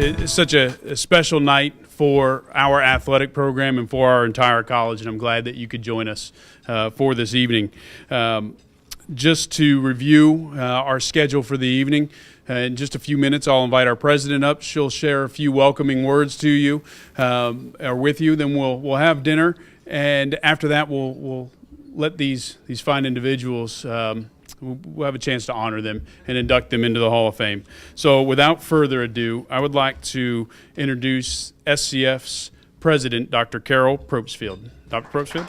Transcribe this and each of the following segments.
It's such a special night for our athletic program and for our entire college, and I'm glad that you could join us for this evening. Just to review our schedule for the evening, in just a few minutes I'll invite our president up. She'll share a few welcoming words to you or with you. Then we'll have dinner, and after that we'll let these fine individuals we'll have a chance to honor them and induct them into the Hall of Fame. So without further ado, I would like to introduce SCF's president, Dr. Carol Propsfield. Dr. Propsfield.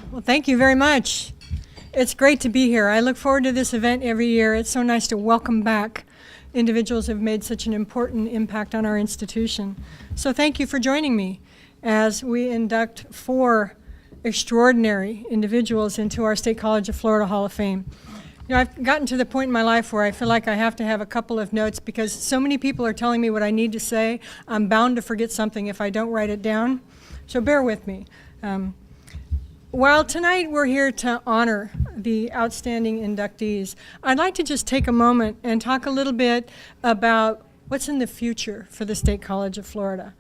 Well, thank you very much. It's great to be here. I look forward to this event every year. It's so nice to welcome back individuals who have made such an important impact on our institution. So thank you for joining me as we induct 4 extraordinary individuals into our State College of Florida Hall of Fame. You know, I've gotten to the point in my life where I feel like I have to have a couple of notes because so many people are telling me what I need to say. I'm bound to forget something if I don't write it down. So bear with me. While tonight we're here to honor the outstanding inductees, I'd like to just take a moment and talk a little bit about what's in the future for the State College of Florida.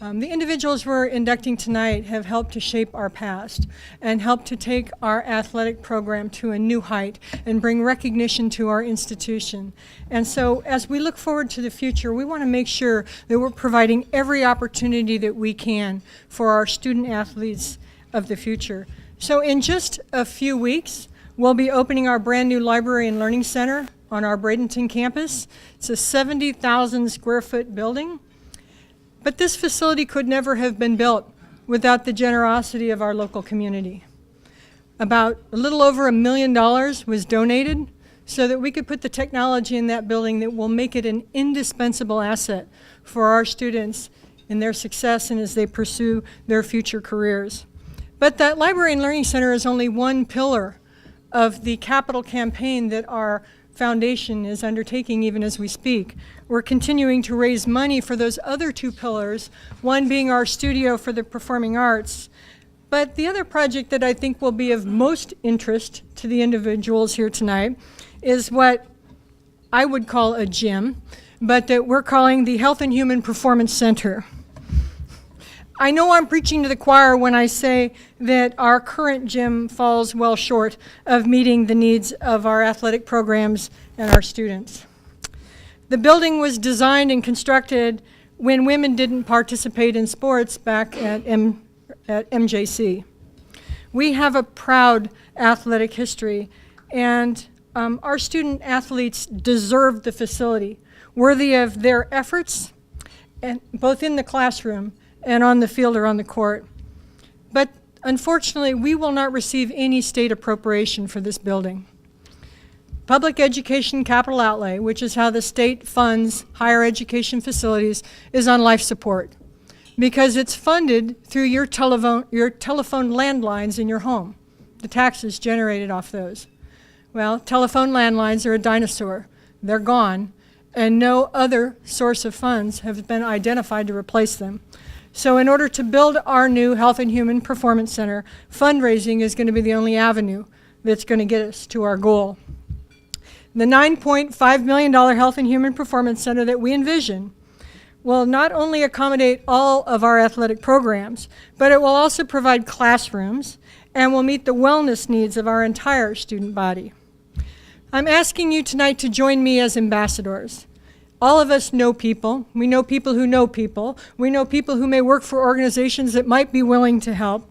The individuals we're inducting tonight have helped to shape our past and helped to take our athletic program to a new height and bring recognition to our institution. And so as we look forward to the future, we want to make sure that we're providing every opportunity that we can for our student athletes of the future. So in just a few weeks, we'll be opening our brand new library and learning center on our Bradenton campus. It's a 70,000 square foot building. But this facility could never have been built without the generosity of our local community. About a little over $1 million was donated so that we could put the technology in that building that will make it an indispensable asset for our students in their success and as they pursue their future careers. But that Library and Learning Center is only one pillar of the capital campaign that our foundation is undertaking even as we speak. We're continuing to raise money for those other 2 pillars, one being our studio for the performing arts. But the other project that I think will be of most interest to the individuals here tonight is what I would call a gym, but that we're calling the Health and Human Performance Center. I know I'm preaching to the choir when I say that our current gym falls well short of meeting the needs of our athletic programs and our students. The building was designed and constructed when women didn't participate in sports back at MJC. We have a proud athletic history, and our student athletes deserve the facility, worthy of their efforts, and both in the classroom and on the field or on the court. But unfortunately, we will not receive any state appropriation for this building. Public education capital outlay, which is how the state funds higher education facilities, is on life support because it's funded through your telephone landlines in your home, the taxes generated off those. Well, telephone landlines are a dinosaur. They're gone, and no other source of funds have been identified to replace them. So in order to build our new Health and Human Performance Center, fundraising is going to be the only avenue that's going to get us to our goal. The $9.5 million Health and Human Performance Center that we envision will not only accommodate all of our athletic programs, but it will also provide classrooms and will meet the wellness needs of our entire student body. I'm asking you tonight to join me as ambassadors. All of us know people. We know people who know people. We know people who may work for organizations that might be willing to help.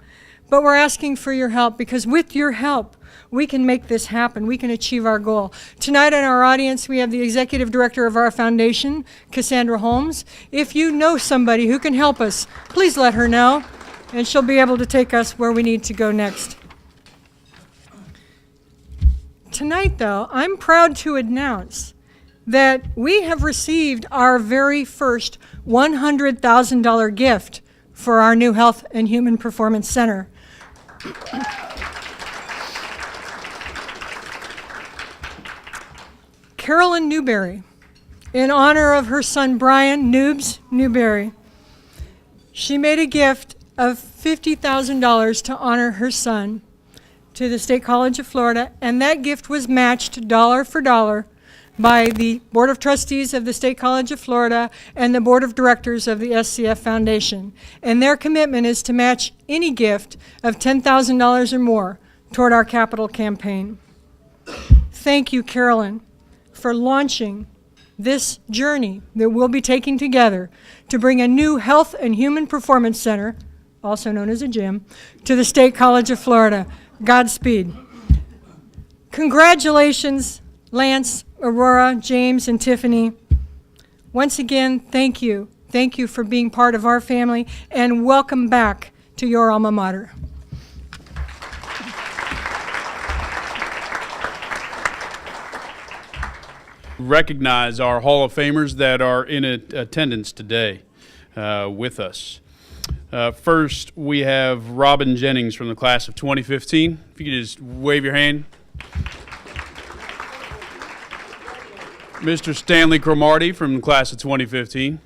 but we're asking for your help because with your help, we can make this happen. We can achieve our goal. Tonight in our audience, we have the executive director of our foundation, Cassandra Holmes. If you know somebody who can help us, please let her know, and she'll be able to take us where we need to go next. Tonight, though, I'm proud to announce that we have received our very first $100,000 gift for our new Health and Human Performance Center. Carolyn Newberry, in honor of her son Brian Noobs Newberry, she made a gift of $50,000 to honor her son to the State College of Florida, and that gift was matched dollar for dollar by the Board of Trustees of the State College of Florida and the Board of Directors of the SCF Foundation. And their commitment is to match any gift of $10,000 or more toward our capital campaign. Thank you, Carolyn, for launching this journey that we'll be taking together to bring a new Health and Human Performance Center, also known as a gym, to the State College of Florida. Godspeed. Congratulations, Lance, Aurora, James, and Tiffany. Once again, thank you. Thank you for being part of our family, and welcome back to your alma mater. Recognize our Hall of Famers that are in attendance today with us. First, we have Robin Jennings from the class of 2015. If you could just wave your hand. Mr. Stanley Cromartie from the class of 2015.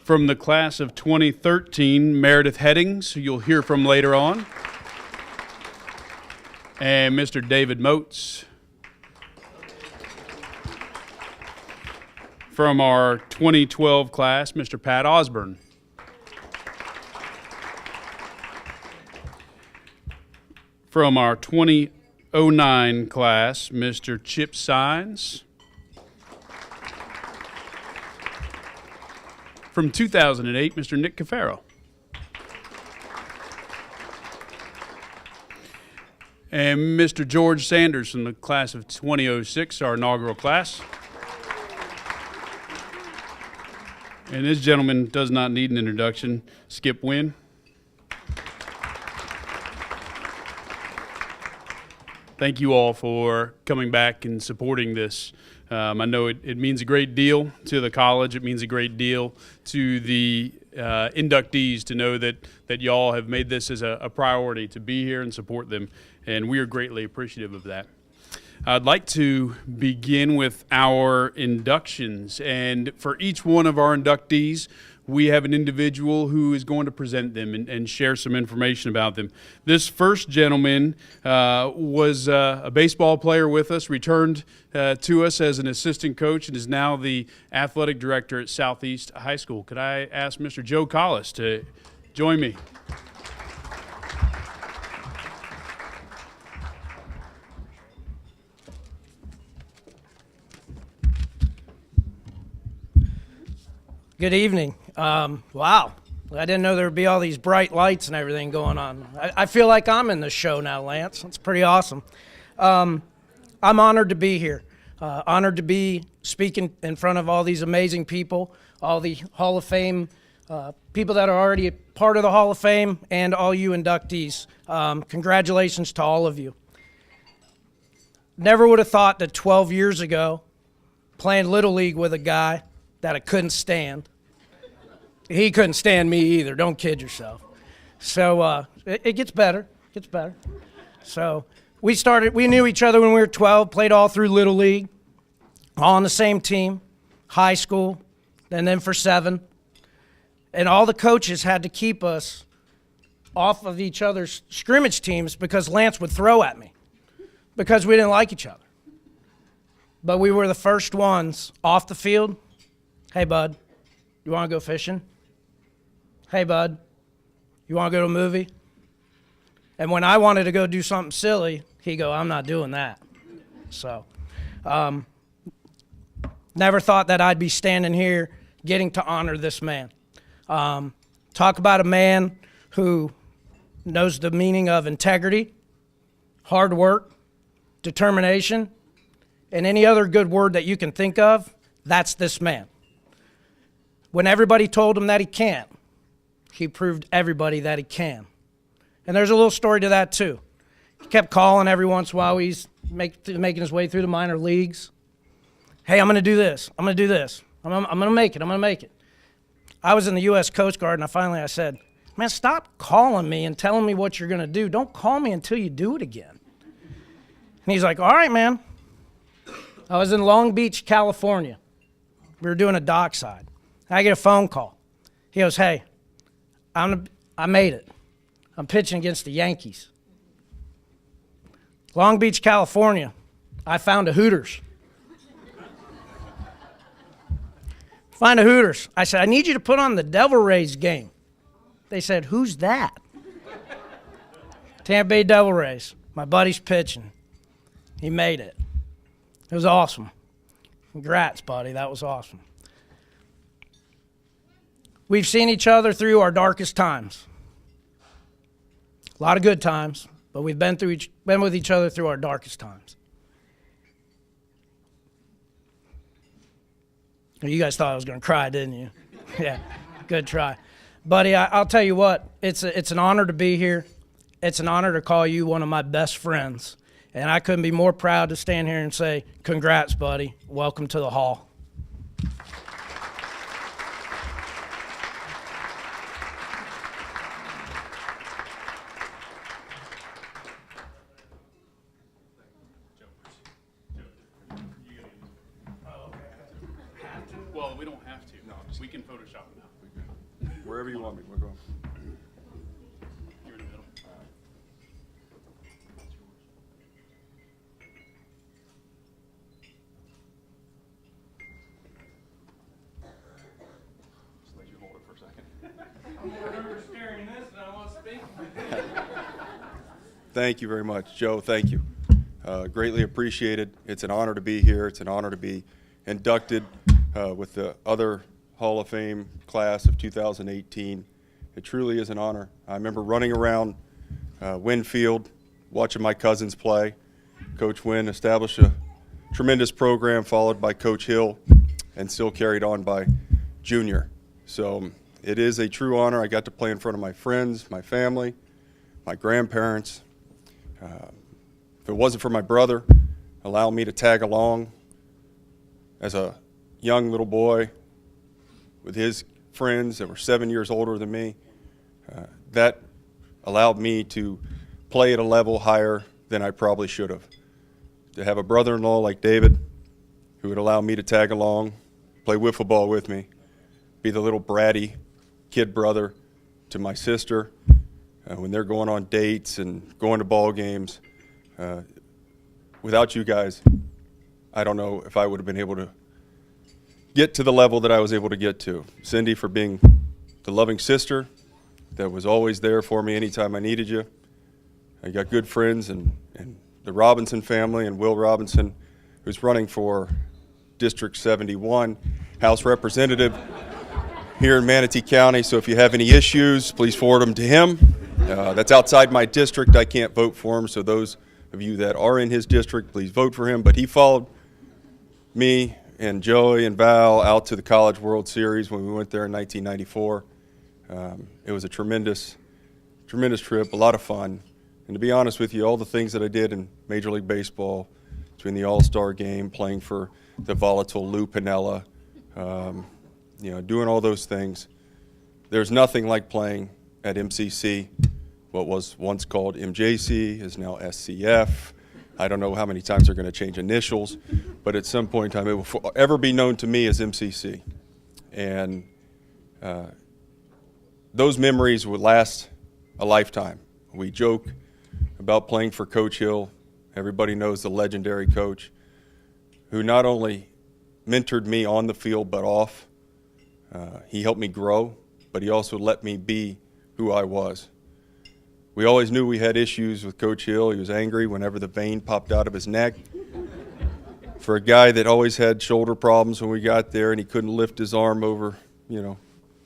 From the class of 2013, Meredith Headings, who you'll hear from later on. And Mr. David Moats. From our 2012 class, Mr. Pat Osborne. From our 2009 class, Mr. Chip Sines. From 2008, Mr. Nick Cafaro. And Mr. George Sanders from the class of 2006, our inaugural class. And this gentleman does not need an introduction, Skip Wynn. Thank you all for coming back and supporting this. I know it means a great deal to the college. It means a great deal to the inductees to know that y'all have made this as a priority to be here and support them, and we are greatly appreciative of that. I'd like to begin with our inductions, and for each one of our inductees, we have an individual who is going to present them and share some information about them. This first gentleman was a baseball player with us, returned to us as an assistant coach, and is now the athletic director at Southeast High School. Could I ask Mr. Joe Collis to join me? Good evening. Wow, I didn't know there would be all these bright lights and everything going on. I feel like I'm in the show now, Lance. That's pretty awesome. I'm honored to be here. Honored to be speaking in front of all these amazing people, all the Hall of Fame people that are already a part of the Hall of Fame, and all you inductees. Congratulations to all of you. Never would have thought that 12 years ago, playing Little League with a guy that I couldn't stand. He couldn't stand me either. Don't kid yourself. So it gets better. It gets better. So we knew each other when we were 12, played all through Little League, all on the same team, high school, and then for 7. And all the coaches had to keep us off of each other's scrimmage teams because Lance would throw at me because we didn't like each other. But we were the first ones off the field. Hey, bud, you want to go fishing? Hey, bud, you want to go to a movie? And when I wanted to go do something silly, he'd go, I'm not doing that. So never thought that I'd be standing here getting to honor this man. Talk about a man who knows the meaning of integrity, hard work, determination, and any other good word that you can think of. That's this man. When everybody told him that he can't, he proved everybody that he can. And there's a little story to that too. He kept calling every once in a while. He's making his way through the minor leagues. Hey, I'm going to do this. I'm going to do this. I'm going to make it. I'm going to make it. I was in the U.S. Coast Guard, and I said, man, stop calling me and telling me what you're going to do. Don't call me until you do it again. And he's like, all right, man. I was in Long Beach, California. We were doing a dockside. I get a phone call. He goes, hey, I made it. I'm pitching against the Yankees. Long Beach, California. I found a Hooters. Find a Hooters. I said, I need you to put on the Devil Rays game. They said, who's that? Tampa Bay Devil Rays. My buddy's pitching. He made it. It was awesome. Congrats, buddy. That was awesome. We've seen each other through our darkest times. A lot of good times, but we've been with each other through our darkest times. You guys thought I was going to cry, didn't you? Yeah, good try. Buddy, I'll tell you what, it's an honor to be here. It's an honor to call you one of my best friends. And I couldn't be more proud to stand here and say, congrats, buddy. Welcome to the Hall. Well, we don't have to. No, we can Photoshop it now. Wherever you want me, we're going. You're in the middle. Just let you hold it for a second. I'm staring this and I want to speak. Thank you very much, Joe. Thank you. Greatly appreciated. It's an honor to be here. It's an honor to be inducted with the other Hall of Fame class of 2018. It truly is an honor. I remember running around Winfield, watching my cousins play. Coach Wynn established a tremendous program, followed by Coach Hill, and still carried on by Junior. So it is a true honor. I got to play in front of my friends, my family, my grandparents. If it wasn't for my brother allowing me to tag along as a young little boy with his friends that were 7 years older than me, that allowed me to play at a level higher than I probably should have. To have a brother-in-law like David who would allow me to tag along, play wiffle ball with me, be the little bratty kid brother to my sister when they're going on dates and going to ball games. Without you guys, I don't know if I would have been able to get to the level that I was able to get to. Cindy, for being the loving sister that was always there for me anytime I needed you. I got good friends and the Robinson family and Will Robinson, who's running for District 71, House Representative here in Manatee County. So if you have any issues, please forward them to him. That's outside my district. I can't vote for him. So those of you that are in his district, please vote for him. But he followed me and Joey and Val out to the College World Series when we went there in 1994. It was a tremendous trip, a lot of fun. And to be honest with you, all the things that I did in Major League Baseball, between the All-Star game, playing for the volatile Lou Piniella, doing all those things, there's nothing like playing at MCC. What was once called MJC is now SCF. I don't know how many times they're going to change initials, but at some point in time, it will forever be known to me as MCC. And those memories would last a lifetime. We joke about playing for Coach Hill. Everybody knows the legendary coach who not only mentored me on the field but off. He helped me grow, but he also let me be who I was. We always knew we had issues with Coach Hill. He was angry whenever the vein popped out of his neck. For a guy that always had shoulder problems when we got there and he couldn't lift his arm over,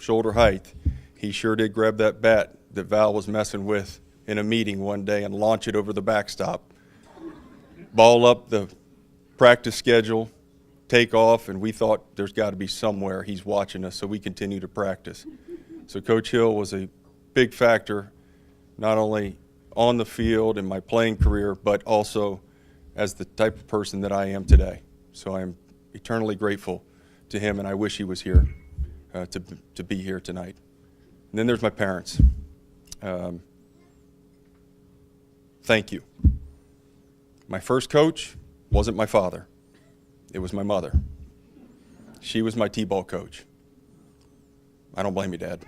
shoulder height, he sure did grab that bat that Val was messing with in a meeting one day and launch it over the backstop. Ball up the practice schedule, take off, and we thought there's got to be somewhere he's watching us, so we continue to practice. So Coach Hill was a big factor, not only on the field in my playing career, but also as the type of person that I am today. So I am eternally grateful to him, and I wish he was here to be here tonight. And then there's my parents. Thank you. My first coach wasn't my father. It was my mother. She was my T-ball coach. I don't blame you, Dad.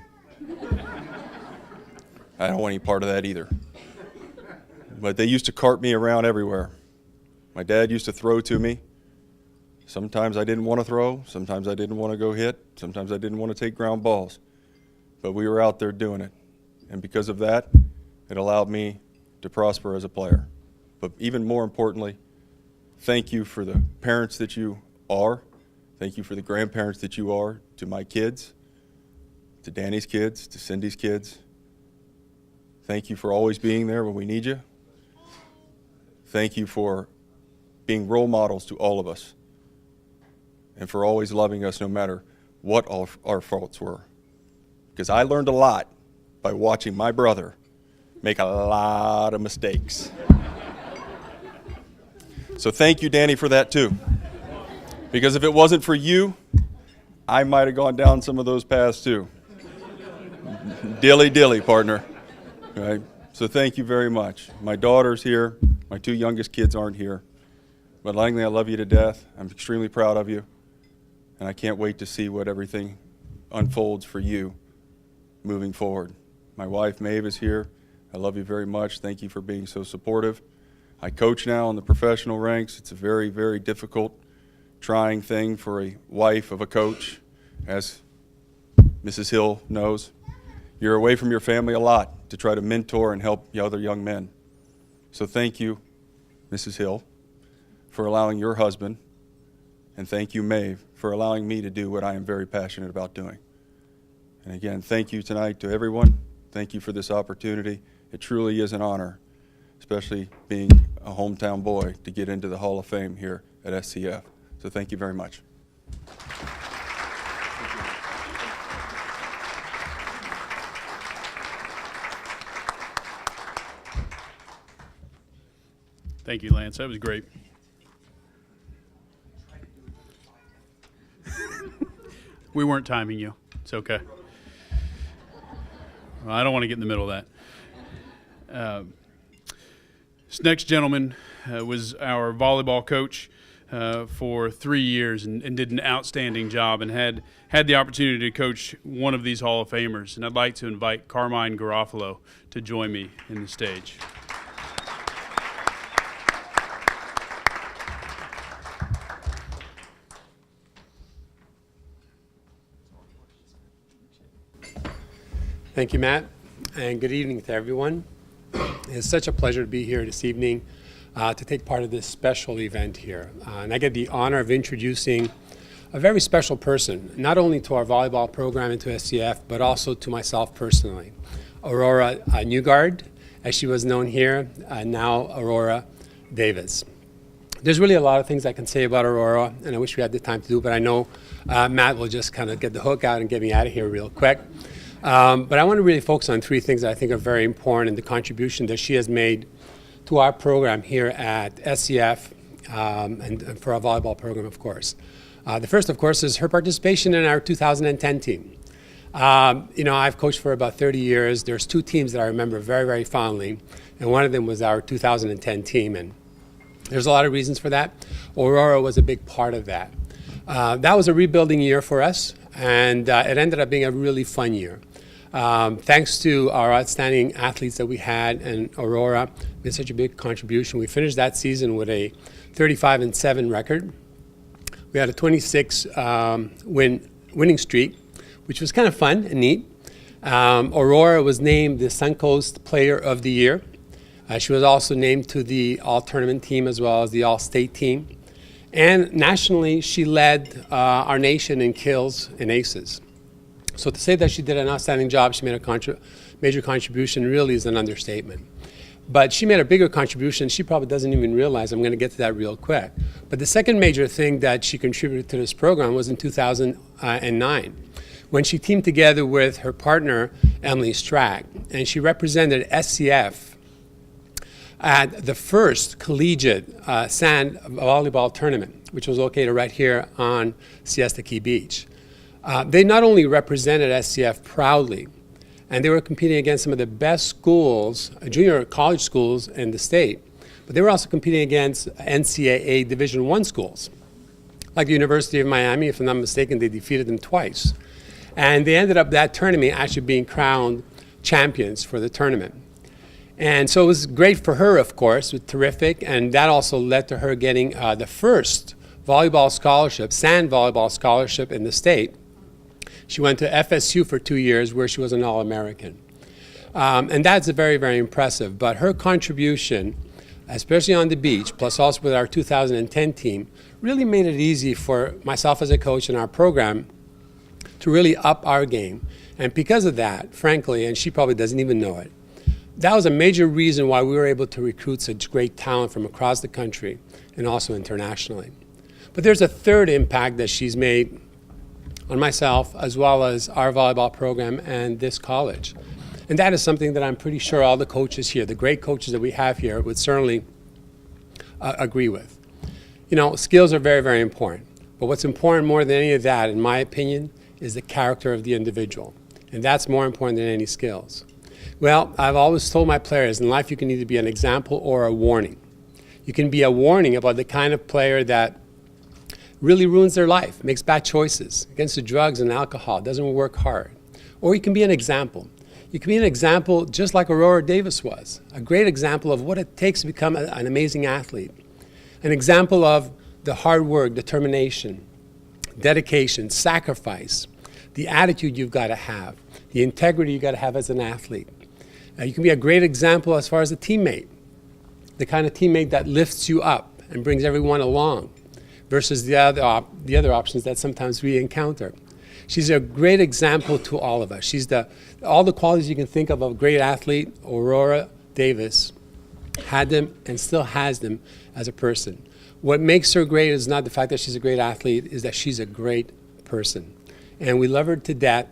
I don't want any part of that either. But they used to cart me around everywhere. My dad used to throw to me. Sometimes I didn't want to throw. Sometimes I didn't want to go hit. Sometimes I didn't want to take ground balls. But we were out there doing it. And because of that, it allowed me to prosper as a player. But even more importantly, thank you for the parents that you are. Thank you for the grandparents that you are to my kids, to Danny's kids, to Cindy's kids. Thank you for always being there when we need you. Thank you for being role models to all of us and for always loving us no matter what our faults were. Because I learned a lot by watching my brother make a lot of mistakes. So thank you, Danny, for that too. Because if it wasn't for you, I might have gone down some of those paths too. Dilly dilly, partner. Right? So thank you very much. My daughter's here. My two youngest kids aren't here. But Langley, I love you to death. I'm extremely proud of you. And I can't wait to see what everything unfolds for you moving forward. My wife, Maeve, is here. I love you very much. Thank you for being so supportive. I coach now in the professional ranks. It's a very, very difficult, trying thing for a wife of a coach, as Mrs. Hill knows. You're away from your family a lot to try to mentor and help the other young men. So thank you, Mrs. Hill, for allowing your husband, and thank you, Maeve, for allowing me to do what I am very passionate about doing. And again, thank you tonight to everyone. Thank you for this opportunity. It truly is an honor, especially being a hometown boy, to get into the Hall of Fame here at SCF. So thank you very much. Thank you, Lance. That was great. We weren't timing you. It's okay. Well, I don't want to get in the middle of that. This next gentleman was our volleyball coach for 3 years and did an outstanding job and had the opportunity to coach one of these Hall of Famers. And I'd like to invite Carmine Garofalo to join me in the stage. Thank you, Matt, and good evening to everyone. It's such a pleasure to be here this evening to take part of this special event here. And I get the honor of introducing a very special person, not only to our volleyball program and to SCF, but also to myself personally. Aurora Newgard, as she was known here, now Aurora Davis. There's really a lot of things I can say about Aurora, and I wish we had the time to do, but I know Matt will just kind of get the hook out and get me out of here real quick. But I want to really focus on three things that I think are very important in the contribution that she has made to our program here at SCF and for our volleyball program, of course. The first, of course, is her participation in our 2010 team. I've coached for about 30 years. There's two teams that I remember very, very fondly, and one of them was our 2010 team. And there's a lot of reasons for that. Aurora was a big part of that. That was a rebuilding year for us, and it ended up being a really fun year. Thanks to our outstanding athletes that we had, and Aurora made such a big contribution. We finished that season with a 35-7 record. We had a 26 winning streak, which was kind of fun and neat. Aurora was named the Suncoast Player of the Year. She was also named to the All-Tournament team as well as the All-State team. And nationally, she led our nation in kills and aces. So to say that she did an outstanding job, she made a major contribution, really is an understatement. But she made a bigger contribution. She probably doesn't even realize. I'm going to get to that real quick. But the second major thing that she contributed to this program was in 2009, when she teamed together with her partner, Emily Strack, and she represented SCF at the first collegiate sand volleyball tournament, which was located right here on Siesta Key Beach. They not only represented SCF proudly, and they were competing against some of the best schools, junior college schools in the state, but they were also competing against NCAA Division I schools. Like the University of Miami, if I'm not mistaken, they defeated them twice. And they ended up that tournament actually being crowned champions for the tournament. And so it was great for her, of course, it was terrific, and that also led to her getting the first volleyball scholarship, sand volleyball scholarship in the state. She went to FSU for 2 years, where she was an All-American. And that's very, very impressive. But her contribution, especially on the beach, plus also with our 2010 team, really made it easy for myself as a coach and our program to really up our game. And because of that, frankly, and she probably doesn't even know it, that was a major reason why we were able to recruit such great talent from across the country and also internationally. But there's a third impact that she's made on myself, as well as our volleyball program and this college. And that is something that I'm pretty sure all the coaches here, the great coaches that we have here, would certainly agree with. You know, skills are very, very important. But what's important more than any of that, in my opinion, is the character of the individual. And that's more important than any skills. Well, I've always told my players, in life you can either be an example or a warning. You can be a warning about the kind of player that really ruins their life, makes bad choices against the drugs and alcohol, doesn't work hard. Or you can be an example. You can be an example just like Aurora Davis was, a great example of what it takes to become an amazing athlete. An example of the hard work, determination, dedication, sacrifice, the attitude you've got to have, the integrity you've got to have as an athlete. You can be a great example as far as a teammate, the kind of teammate that lifts you up and brings everyone along, versus the other options that sometimes we encounter. She's a great example to all of us. She's all the qualities you can think of a great athlete. Aurora Davis had them and still has them as a person. What makes her great is not the fact that she's a great athlete, is that she's a great person. And we love her to death.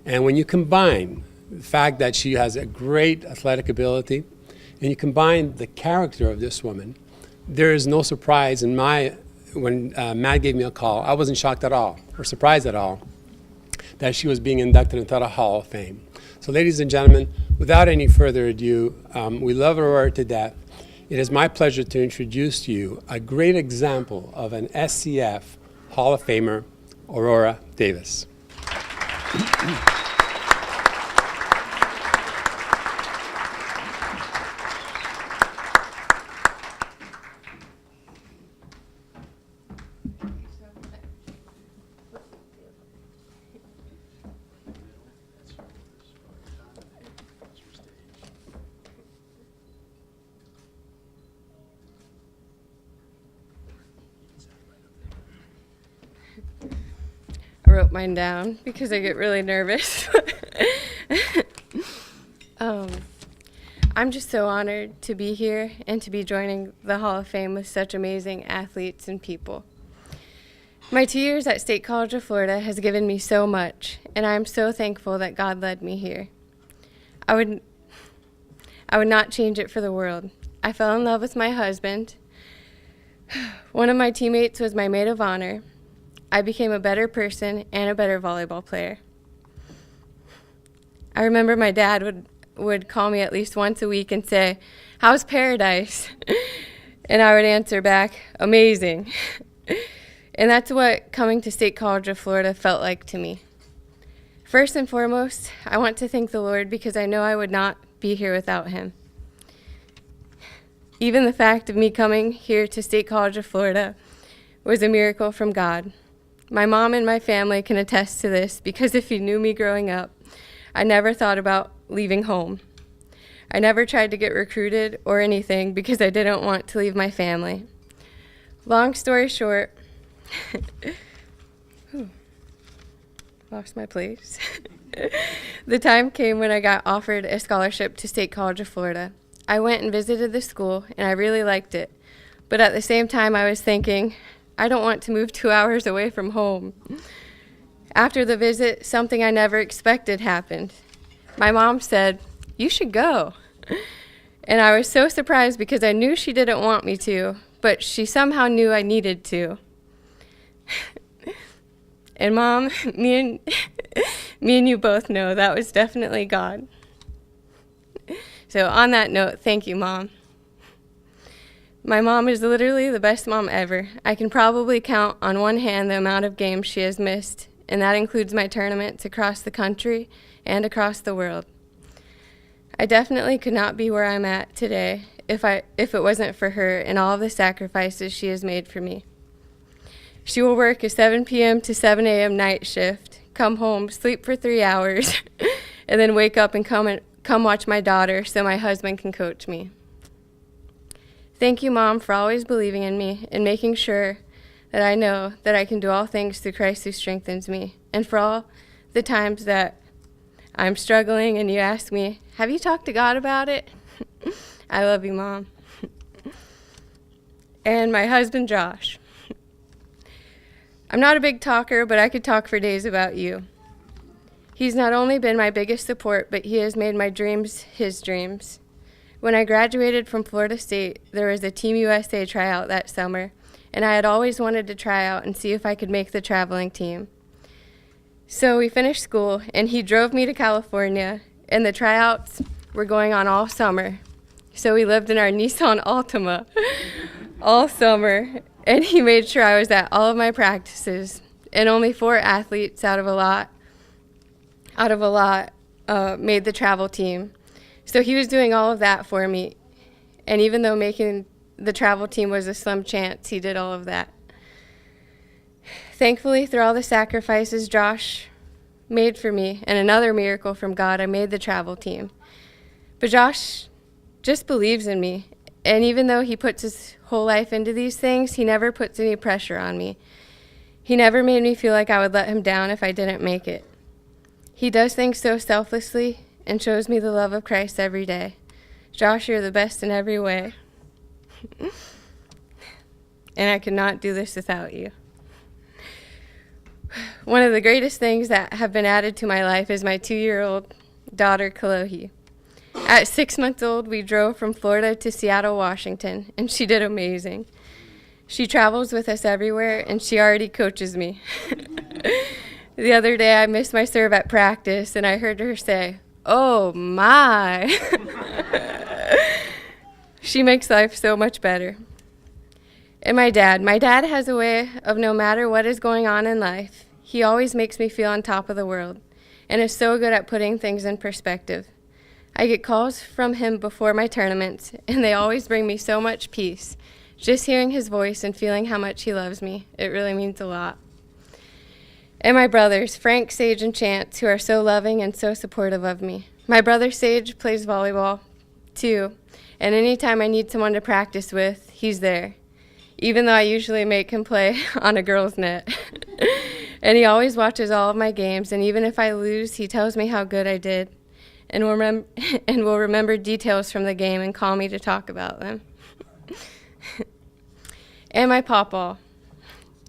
And when you combine the fact that she has a great athletic ability, and you combine the character of this woman, there is no surprise in when Matt gave me a call, I wasn't shocked at all, or surprised at all, that she was being inducted into the Hall of Fame. So ladies and gentlemen, without any further ado, we love Aurora to death. It is my pleasure to introduce to you a great example of an SCF Hall of Famer, Aurora Davis. I wrote mine down because I get really nervous. I'm just so honored to be here and to be joining the Hall of Fame with such amazing athletes and people. My 2 years at State College of Florida has given me so much, and I am so thankful that God led me here. I would not change it for the world. I fell in love with my husband. One of my teammates was my maid of honor. I became a better person and a better volleyball player. I remember my dad would call me at least once a week and say, "How's paradise?" And I would answer back, "Amazing." And that's what coming to State College of Florida felt like to me. First and foremost, I want to thank the Lord because I know I would not be here without him. Even the fact of me coming here to State College of Florida was a miracle from God. My mom and my family can attest to this because if you knew me growing up, I never thought about leaving home. I never tried to get recruited or anything because I didn't want to leave my family. Long story short, lost my place. The time came when I got offered a scholarship to State College of Florida. I went and visited the school, and I really liked it. But at the same time, I was thinking, I don't want to move 2 hours away from home. After the visit, something I never expected happened. My mom said, "You should go." And I was so surprised because I knew she didn't want me to, but she somehow knew I needed to. And Mom, me and you both know that was definitely God. So on that note, thank you, Mom. My mom is literally the best mom ever. I can probably count on one hand the amount of games she has missed, and that includes my tournaments across the country and across the world. I definitely could not be where I'm at today if it wasn't for her and all of the sacrifices she has made for me. She will work a 7 p.m. to 7 a.m. night shift, come home, sleep for 3 hours, and then wake up and come watch my daughter so my husband can coach me. Thank you, Mom, for always believing in me and making sure that I know that I can do all things through Christ who strengthens me, and for all the times that I'm struggling and you ask me, "Have you talked to God about it?" I love you, Mom. And my husband, Josh. I'm not a big talker, but I could talk for days about you. He's not only been my biggest support, but he has made my dreams his dreams. When I graduated from Florida State, there was a Team USA tryout that summer, and I had always wanted to try out and see if I could make the traveling team. So we finished school, and he drove me to California, and the tryouts were going on all summer. So we lived in our Nissan Altima all summer, and he made sure I was at all of my practices, and only 4 athletes out of a lot made the travel team. So he was doing all of that for me, and even though making the travel team was a slim chance, he did all of that. Thankfully, through all the sacrifices Josh made for me, and another miracle from God, I made the travel team. But Josh just believes in me, and even though he puts his whole life into these things, he never puts any pressure on me. He never made me feel like I would let him down if I didn't make it. He does things so selflessly and shows me the love of Christ every day. Josh, you're the best in every way. And I could not do this without you. One of the greatest things that have been added to my life is my 2-year-old daughter, Kalohi. At 6 months old, we drove from Florida to Seattle, Washington, and she did amazing. She travels with us everywhere, and she already coaches me. The other day, I missed my serve at practice, and I heard her say, "Oh, my." She makes life so much better. And my dad has a way of no matter what is going on in life, he always makes me feel on top of the world, and is so good at putting things in perspective. I get calls from him before my tournaments, and they always bring me so much peace. Just hearing his voice and feeling how much he loves me, it really means a lot. And my brothers, Frank, Sage, and Chance, who are so loving and so supportive of me. My brother Sage plays volleyball, too, and anytime I need someone to practice with, he's there, even though I usually make him play on a girl's net. And he always watches all of my games, and even if I lose, he tells me how good I did, and will remember details from the game and call me to talk about them. And my pawpaw,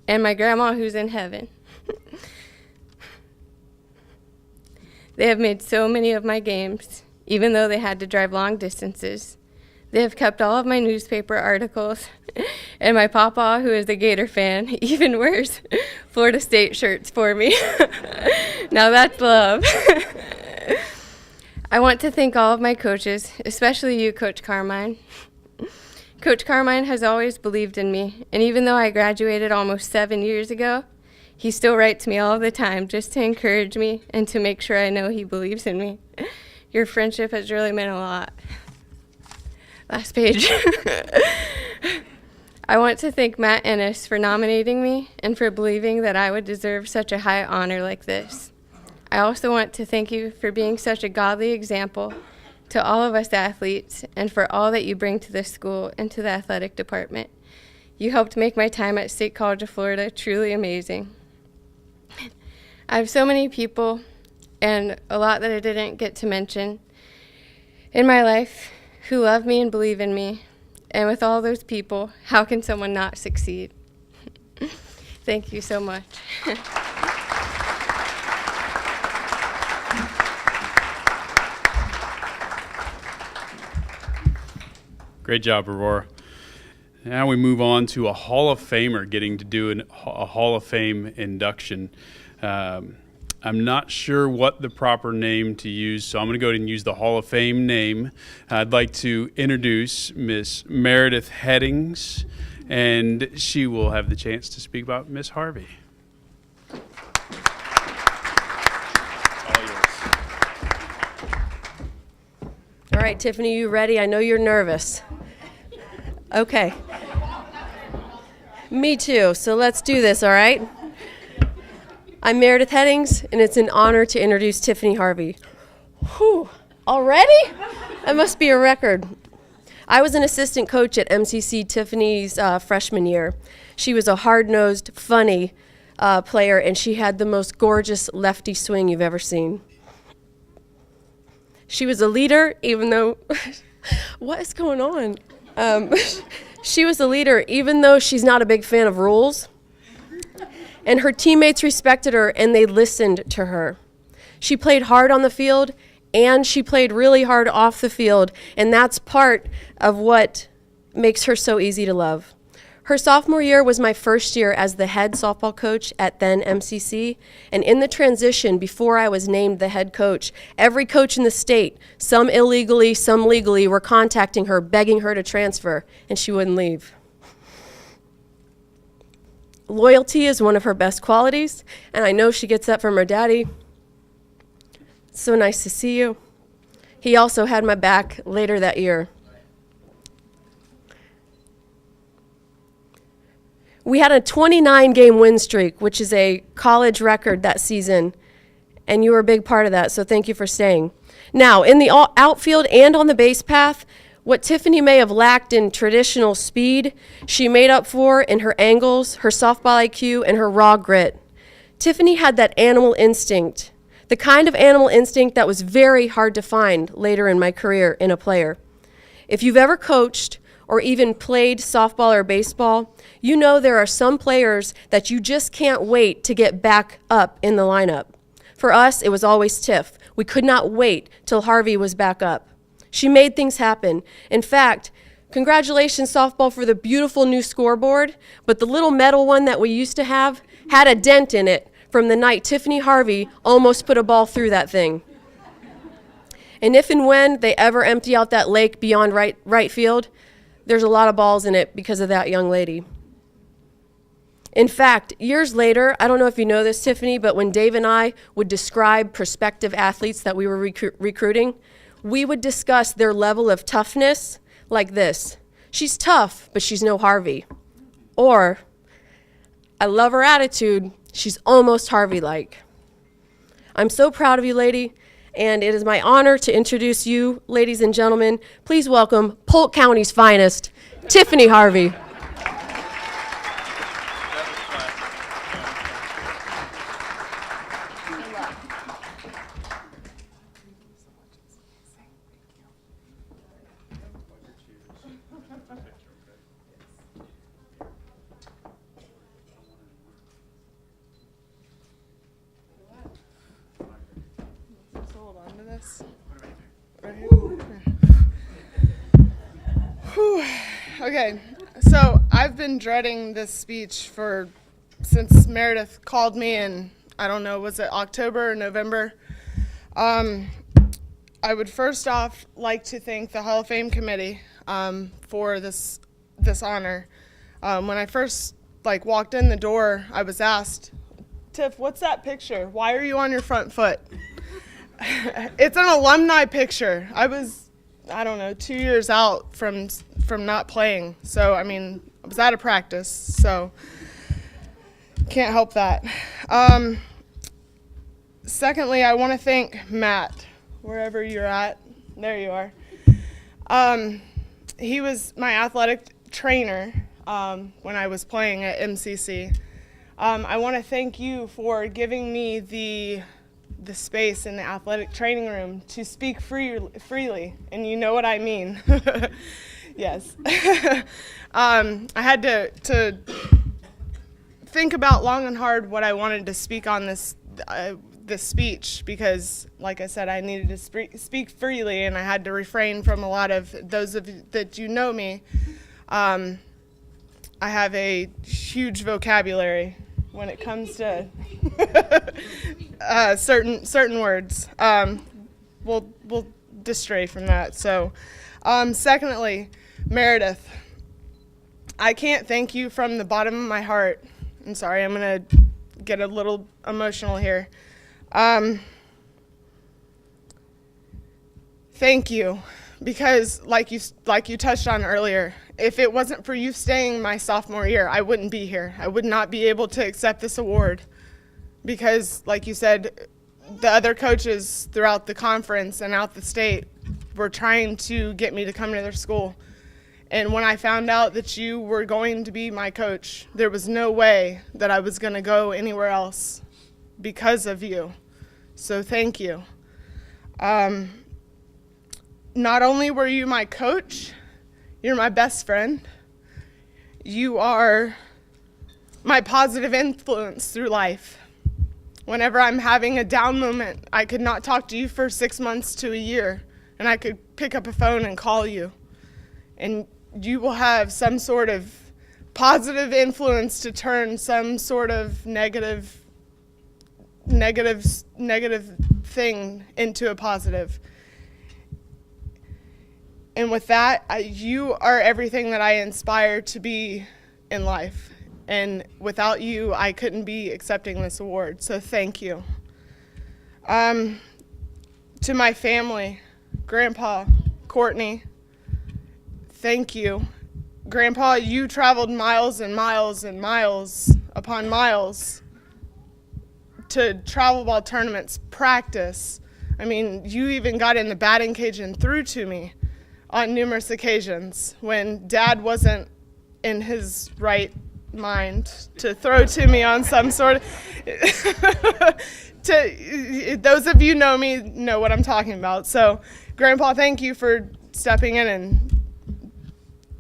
and my grandma who's in heaven. They have made so many of my games, even though they had to drive long distances. They have kept all of my newspaper articles, and my pawpaw, who is a Gator fan, even wears Florida State shirts for me. Now that's love. I want to thank all of my coaches, especially you, Coach Carmine. Coach Carmine has always believed in me, and even though I graduated almost 7 years ago, he still writes me all the time just to encourage me and to make sure I know he believes in me. Your friendship has really meant a lot. Last page. I want to thank Matt Ennis for nominating me and for believing that I would deserve such a high honor like this. I also want to thank you for being such a godly example to all of us athletes and for all that you bring to this school and to the athletic department. You helped make my time at State College of Florida truly amazing. I have so many people and a lot that I didn't get to mention in my life who love me and believe in me. And with all those people, how can someone not succeed? Thank you so much. Great job, Aurora. Now we move on to a Hall of Famer getting to do a Hall of Fame induction. I'm not sure what the proper name to use, so I'm going to go ahead and use the Hall of Fame name. I'd like to introduce Miss Meredith Headings, and she will have the chance to speak about Miss Harvey. All right, Tiffany, you ready? I know you're nervous. Okay. Me too, so let's do this, all right? I'm Meredith Headings, and it's an honor to introduce Tiffany Harvey. Whew, already? That must be a record. I was an assistant coach at MCC Tiffany's freshman year. She was a hard-nosed, funny player, and she had the most gorgeous lefty swing you've ever seen. She was a leader, even though, what is going on? She was a leader, even though she's not a big fan of rules. And her teammates respected her, and they listened to her. She played hard on the field, and she played really hard off the field, and that's part of what makes her so easy to love. Her sophomore year was my first year as the head softball coach at then MCC, and in the transition before I was named the head coach, every coach in the state, some illegally, some legally, were contacting her, begging her to transfer, and she wouldn't leave. Loyalty is one of her best qualities, and I know she gets that from her daddy. So nice to see you. He also had my back later that year. We had a 29-game win streak, which is a college record that season, and you were a big part of that, so thank you for staying. Now, in the outfield and on the base path, what Tiffany may have lacked in traditional speed, she made up for in her angles, her softball IQ, and her raw grit. Tiffany had that animal instinct, the kind of animal instinct that was very hard to find later in my career in a player. If you've ever coached or even played softball or baseball, you know there are some players that you just can't wait to get back up in the lineup. For us, it was always Tiff. We could not wait till Harvey was back up. She made things happen. In fact, congratulations softball for the beautiful new scoreboard, but the little metal one that we used to have had a dent in it from the night Tiffany Harvey almost put a ball through that thing. And if and when they ever empty out that lake beyond right field, there's a lot of balls in it because of that young lady. In fact, years later, I don't know if you know this, Tiffany, but when Dave and I would describe prospective athletes that we were recruiting, we would discuss their level of toughness like this. She's tough, but she's no Harvey. Or, I love her attitude, she's almost Harvey-like. I'm so proud of you, lady, and it is my honor to introduce you, ladies and gentlemen. Please welcome Polk County's finest, Tiffany Harvey. Hold on to this. Right here. Whew. Okay, so I've been dreading this speech since Meredith called me in, I don't know, was it October or November? I would first off like to thank the Hall of Fame committee for this honor. When I first walked in the door, I was asked, Tiff, what's that picture? Why are you on your front foot? It's an alumni picture. I was, 2 years out from not playing. So, I was out of practice, so can't help that. Secondly, I want to thank Matt, wherever you're at. There you are. He was my athletic trainer when I was playing at MCC. I want to thank you for giving me the space in the athletic training room to speak freely, and you know what I mean. Yes. I had to think about long and hard what I wanted to speak on this speech, because, like I said, I needed to speak freely, and I had to refrain from a lot of those of you that you know me. I have a huge vocabulary when it comes to certain words. We'll stray from that. So, secondly, Meredith, I can't thank you from the bottom of my heart. I'm sorry, I'm gonna get a little emotional here. Thank you, because like you touched on earlier, if it wasn't for you staying my sophomore year, I wouldn't be here. I would not be able to accept this award, because, like you said, the other coaches throughout the conference and out the state were trying to get me to come to their school. And when I found out that you were going to be my coach, there was no way that I was going to go anywhere else because of you. So thank you. Not only were you my coach, you're my best friend. You are my positive influence through life. Whenever I'm having a down moment, I could not talk to you for 6 months to a year, and I could pick up a phone and call you. And you will have some sort of positive influence to turn some sort of negative thing into a positive. And with that, you are everything that I aspire to be in life. And without you, I couldn't be accepting this award. So thank you. To my family, Grandpa, Courtney, thank you. Grandpa, you traveled miles and miles and miles upon miles to travel ball tournaments, practice. I mean, you even got in the batting cage and threw to me on numerous occasions when Dad wasn't in his right mind to throw to me on some sort of those of you know me know what I'm talking about. So Grandpa, thank you for stepping in and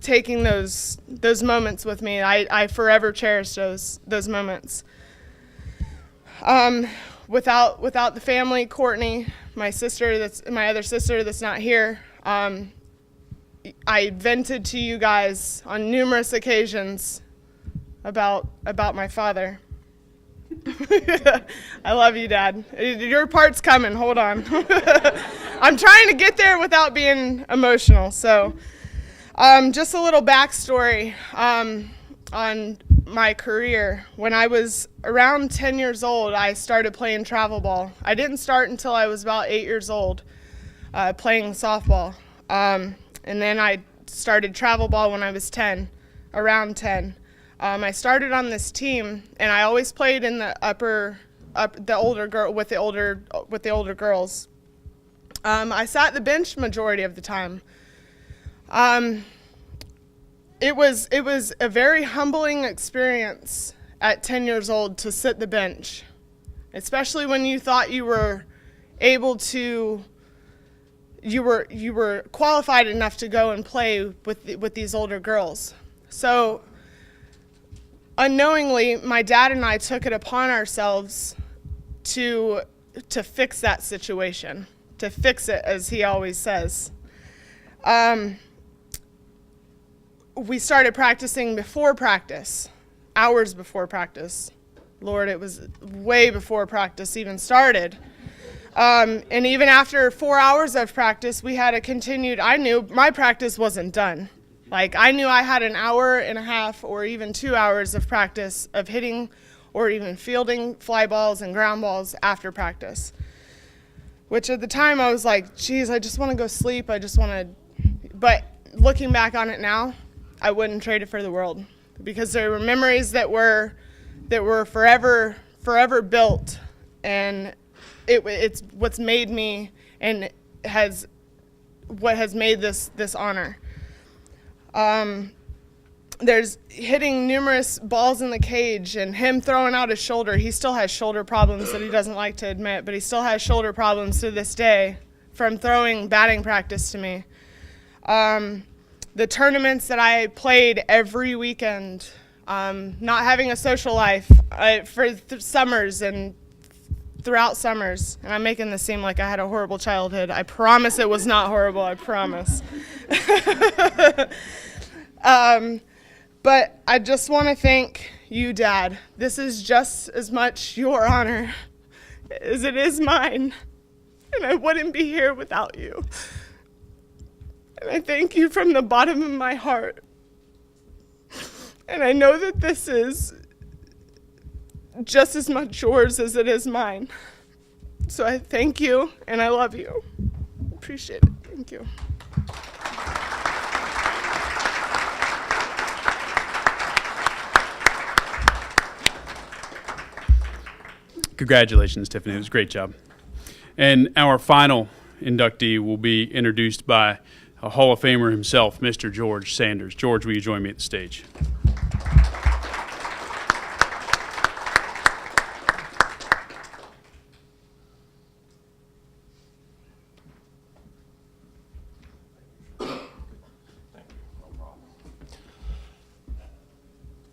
taking those moments with me. I forever cherish those moments. Without the family, Courtney, my other sister that's not here, I vented to you guys on numerous occasions about my father. I love you, Dad. Your part's coming. Hold on. I'm trying to get there without being emotional. So, just a little backstory on my career. When I was around 10 years old, I started playing travel ball. I didn't start until I was about 8 years old, playing softball. And then I started travel ball when I was 10, around 10. I started on this team, and I always played in the with the older girls. I sat the bench majority of the time. It was a very humbling experience at 10 years old to sit the bench, especially when you thought you were able to. You were qualified enough to go and play with these older girls. So unknowingly, my dad and I took it upon ourselves to fix that situation, to fix it, as he always says. We started practicing before practice, hours before practice. Lord, it was way before practice even started. And even after 4 hours of practice, we had I knew my practice wasn't done. Like, I knew I had an hour and a half or even 2 hours of practice of hitting or even fielding fly balls and ground balls after practice. Which at the time I was like, geez, I just want to go sleep. But looking back on it now, I wouldn't trade it for the world, because there were memories that were forever built, and it's what's made me and what has made this honor. there's hitting numerous balls in the cage and him throwing out his shoulder. He still has shoulder problems that he doesn't like to admit, but he still has shoulder problems to this day from throwing batting practice to me. The tournaments that I played every weekend, not having a social life for summers and throughout summers. And I'm making this seem like I had a horrible childhood. I promise it was not horrible, I promise. But I just want to thank you, Dad. This is just as much your honor as it is mine. And I wouldn't be here without you. And I thank you from the bottom of my heart. And I know that this is just as much yours as it is mine. So I thank you and I love you. Appreciate it. Thank you. Congratulations, Tiffany. It was a great job. And our final inductee will be introduced by a Hall of Famer himself, Mr. George Sanders. George, will you join me at the stage?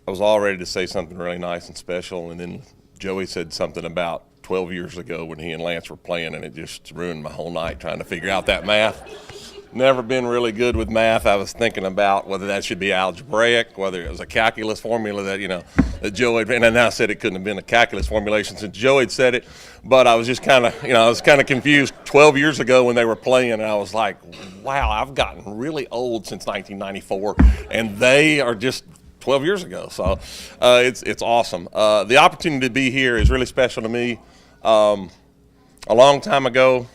I was all ready to say something really nice and special, and then Joey said something about 12 years ago when he and Lance were playing, and it just ruined my whole night trying to figure out that math. Never been really good with math. I was thinking about whether that should be algebraic, whether it was a calculus formula that Joey had, and I now said it couldn't have been a calculus formulation since Joey had said it, but I was just kind of, I was kind of confused 12 years ago when they were playing, and I was like, wow, I've gotten really old since 1994, and they are just 12 years ago. So it's awesome. The opportunity to be here is really special to me. A long time ago,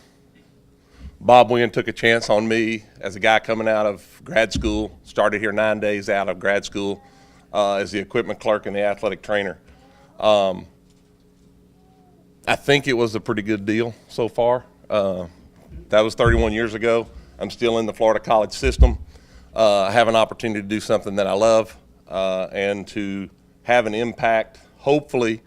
Bob Wynn took a chance on me as a guy coming out of grad school, started here 9 days out of grad school as the equipment clerk and the athletic trainer. I think it was a pretty good deal so far. That was 31 years ago. I'm still in the Florida college system. I have an opportunity to do something that I love and to have an impact, hopefully,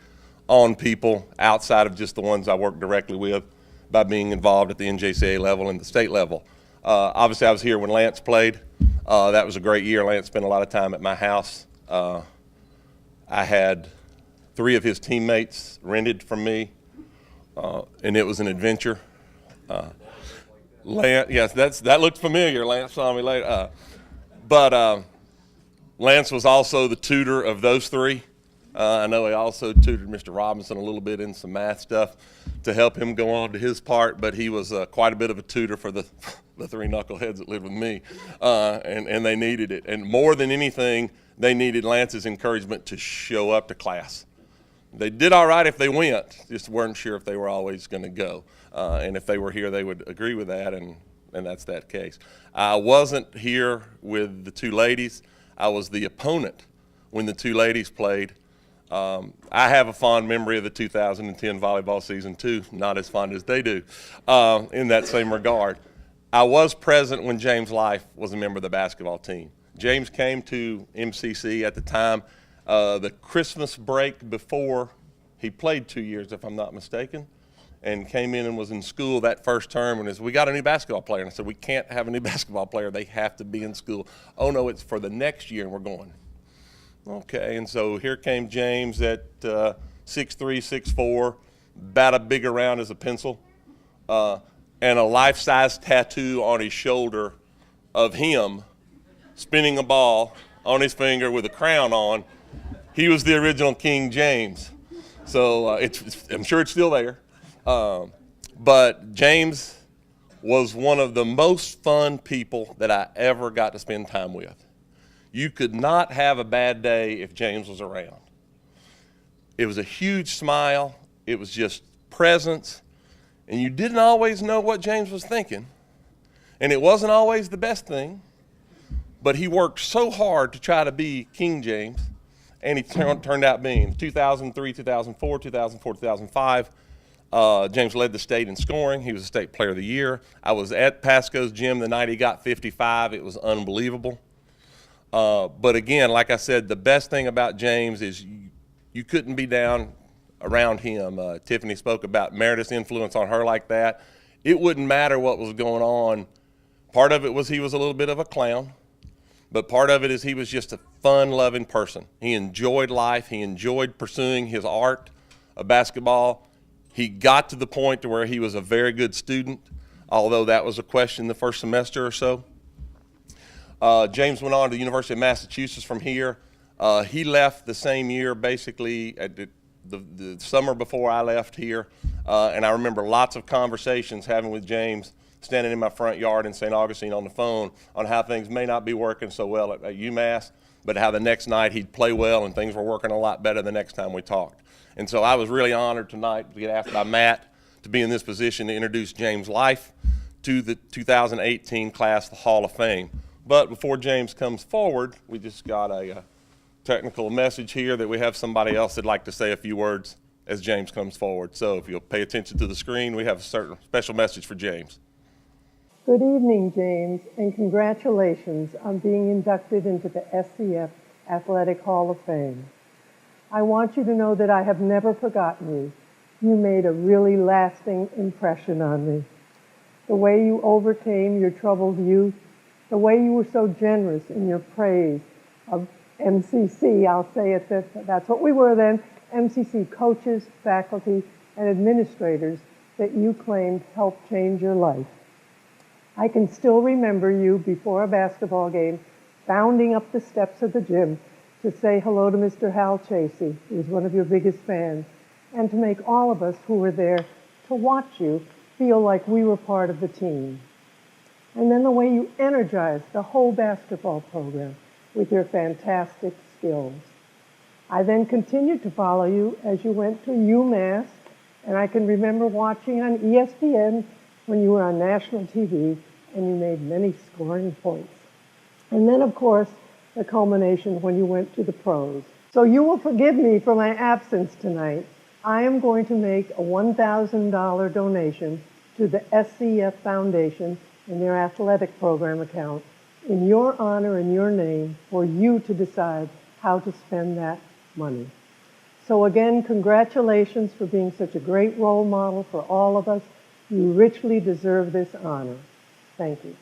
on people outside of just the ones I work directly with by being involved at the NJCAA level and the state level. Obviously, I was here when Lance played. That was a great year. Lance spent a lot of time at my house. I had 3 of his teammates rented from me, and it was an adventure. Lance, yes, that looked familiar. Lance saw me later. But Lance was also the tutor of those 3. I know he also tutored Mr. Robinson a little bit in some math stuff to help him go on to his part, but he was quite a bit of a tutor for the 3 knuckleheads that lived with me, and they needed it. And more than anything, they needed Lance's encouragement to show up to class. They did all right if they went, just weren't sure if they were always going to go. And if they were here, they would agree with that, and that's that case. I wasn't here with the 2 ladies. I was the opponent when the 2 ladies played. I have a fond memory of the 2010 volleyball season too, not as fond as they do in that same regard. I was present when James Life was a member of the basketball team. James came to MCC at the time, the Christmas break before he played 2 years, if I'm not mistaken, and came in and was in school that first term and said, we got a new basketball player. And I said, we can't have a new basketball player. They have to be in school. Oh, no, it's for the next year, and we're going. Okay, and so here came James at 6'3", 6'4", about as big around as a pencil, and a life-size tattoo on his shoulder of him spinning a ball on his finger with a crown on. He was the original King James. So I'm sure it's still there. But James was one of the most fun people that I ever got to spend time with. You could not have a bad day if James was around. It was a huge smile. It was just presence. And you didn't always know what James was thinking. And it wasn't always the best thing. But he worked so hard to try to be King James. And he turned out being 2003, 2004, 2005. James led the state in scoring. He was a state player of the year. I was at Pasco's gym the night he got 55. It was unbelievable. But again, like I said, the best thing about James is you couldn't be down around him. Tiffany spoke about Meredith's influence on her like that. It wouldn't matter what was going on. Part of it was he was a little bit of a clown, but part of it is he was just a fun-loving person. He enjoyed life. He enjoyed pursuing his art of basketball. He got to the point to where he was a very good student, although that was a question the first semester or so. James went on to the University of Massachusetts from here. He left the same year, basically, at the summer before I left here. And I remember lots of conversations having with James, standing in my front yard in St. Augustine on the phone on how things may not be working so well at UMass, but how the next night he'd play well and things were working a lot better the next time we talked. And so I was really honored tonight to get asked by Matt to be in this position to introduce James Life to the 2018 class of the Hall of Fame. But before James comes forward, we just got a technical message here that we have somebody else that'd like to say a few words as James comes forward. So if you'll pay attention to the screen, we have a certain special message for James. Good evening, James, and congratulations on being inducted into the SCF Athletic Hall of Fame. I want you to know that I have never forgotten you. You made a really lasting impression on me. The way you overcame your troubled youth, the way you were so generous in your praise of MCC, I'll say it, that's what we were then, MCC coaches, faculty, and administrators that you claimed helped change your life. I can still remember you before a basketball game, bounding up the steps of the gym to say hello to Mr. Hal Chasey, who was one of your biggest fans, and to make all of us who were there to watch you feel like we were part of the team. And then the way you energized the whole basketball program with your fantastic skills. I then continued to follow you as you went to UMass, and I can remember watching on ESPN when you were on national TV and you made many scoring points. And then, of course, the culmination when you went to the pros. So you will forgive me for my absence tonight. I am going to make a $1,000 donation to the SCF Foundation in their athletic program account in your honor and your name for you to decide how to spend that money. So again, congratulations for being such a great role model for all of us. You richly deserve this honor. Thank you.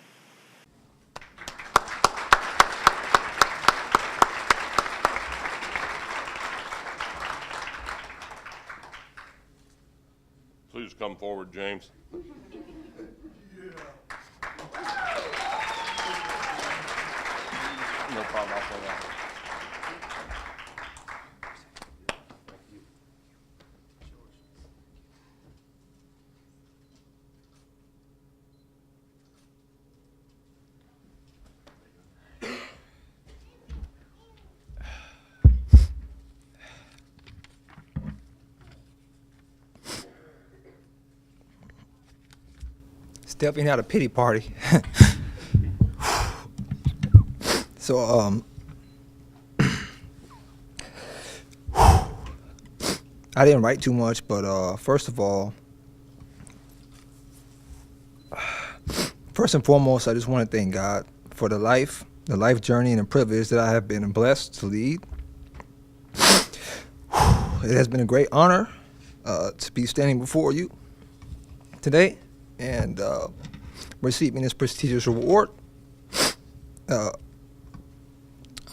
Please come forward, James. No problem, I'll say that. It's definitely not a pity party. So, I didn't write too much, but first of all, first and foremost, I just want to thank God for the life journey and the privilege that I have been blessed to lead. It has been a great honor to be standing before you today and receiving this prestigious award. I